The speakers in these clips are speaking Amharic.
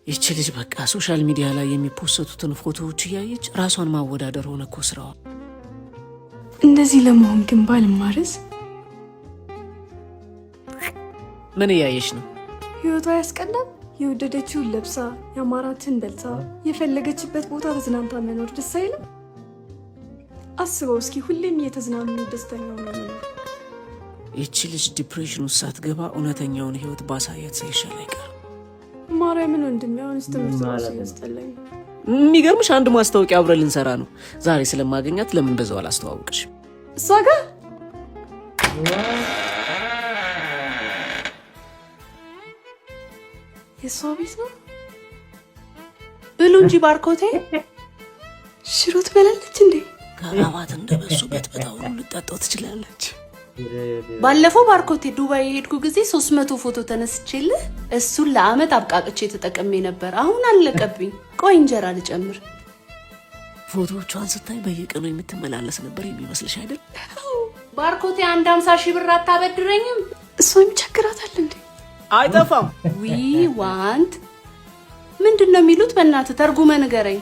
ይቺ ልጅ በቃ ሶሻል ሚዲያ ላይ የሚፖስቱትን ፎቶዎች እያየች ራሷን ማወዳደር ሆነ እኮ ስራዋ። እንደዚህ ለመሆን ግን ባልማርስ። ምን እያየሽ ነው? ህይወቷ ያስቀናል። የወደደችውን ለብሳ ያማራትን በልታ የፈለገችበት ቦታ ተዝናንታ መኖር ደስ አይልም? አስበው እስኪ ሁሌም እየተዝናኑ ደስተኛው ነው መኖር። ይቺ ልጅ ዲፕሬሽን ውስጥ ሳትገባ እውነተኛውን ህይወት ባሳያት ሳይሻል አይቀርም። ማርያምን ወንድሜ አሁንስ ትምህርት ራሱ ያስጠላኝ። የሚገርምሽ አንድ ማስታወቂያ አብረን ልንሰራ ነው ዛሬ። ስለማገኛት ለምን በዛው አላስተዋውቅሽ? እሷ ጋር የሷ ቤት ነው ብሉ እንጂ ባርኮቴ። ሽሮ ትበላለች እንዴ? ከአባት እንደበሱ በጥበጣው ልጠጣው ትችላለች። ባለፈው ባርኮቴ ዱባይ የሄድኩ ጊዜ 300 ፎቶ ተነስቼልህ እሱን ለአመት አብቃቅቼ ተጠቅሜ ነበር። አሁን አለቀብኝ። ቆይ እንጀራ ልጨምር። ፎቶዎቿን ስታይ በየቀኑ የምትመላለስ ነበር የሚመስልሽ አይደል? ባርኮቴ 150,000 ብር አታበድረኝም? እሷም ይቸግራታል እንዴ? አይጠፋም። ዊ ዋንት ምንድነው የሚሉት? በእናትህ ተርጉመ ንገረኝ።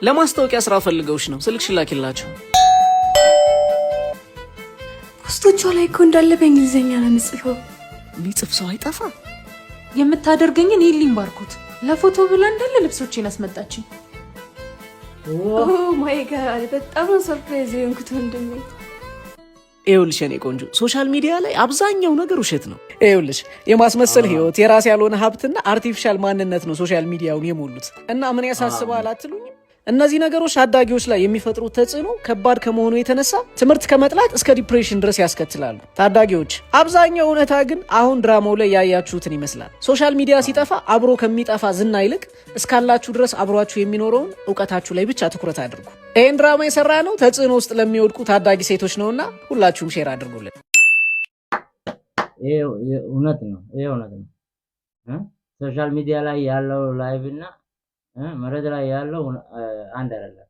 ለማስታወቂያ ስራ ፈልገውሽ ነው። ስልክሽ ላኪላቸው። ፖስቶቿ ላይ እኮ እንዳለ በእንግሊዝኛ ነው የምጽፈው። የሚጽፍ ሰው አይጠፋ። የምታደርገኝን ይልኝ ባርኮት። ለፎቶ ብላ እንዳለ ልብሶችን አስመጣችኝ። ኦ ማይ ጋድ በጣም ሰርፕራይዝ የሆንኩት ወንድሜ። ይኸውልሽ የኔ ቆንጆ ሶሻል ሚዲያ ላይ አብዛኛው ነገር ውሸት ነው። ይኸውልሽ የማስመሰል ህይወት፣ የራስ ያልሆነ ሀብትና አርቲፊሻል ማንነት ነው ሶሻል ሚዲያውን የሞሉት። እና ምን ያሳስባል አትሉኝም? እነዚህ ነገሮች ታዳጊዎች ላይ የሚፈጥሩት ተጽዕኖ ከባድ ከመሆኑ የተነሳ ትምህርት ከመጥላት እስከ ዲፕሬሽን ድረስ ያስከትላሉ። ታዳጊዎች አብዛኛው እውነታ ግን አሁን ድራማው ላይ ያያችሁትን ይመስላል። ሶሻል ሚዲያ ሲጠፋ አብሮ ከሚጠፋ ዝና ይልቅ እስካላችሁ ድረስ አብሯችሁ የሚኖረውን እውቀታችሁ ላይ ብቻ ትኩረት አድርጉ። ይህን ድራማ የሰራ ነው ተጽዕኖ ውስጥ ለሚወድቁ ታዳጊ ሴቶች ነውና ሁላችሁም ሼር አድርጉልን። እውነት ነው። ሶሻል ሚዲያ ላይ ያለው ላይቭ እና መረድ ላይ ያለው አንድ አይደለም።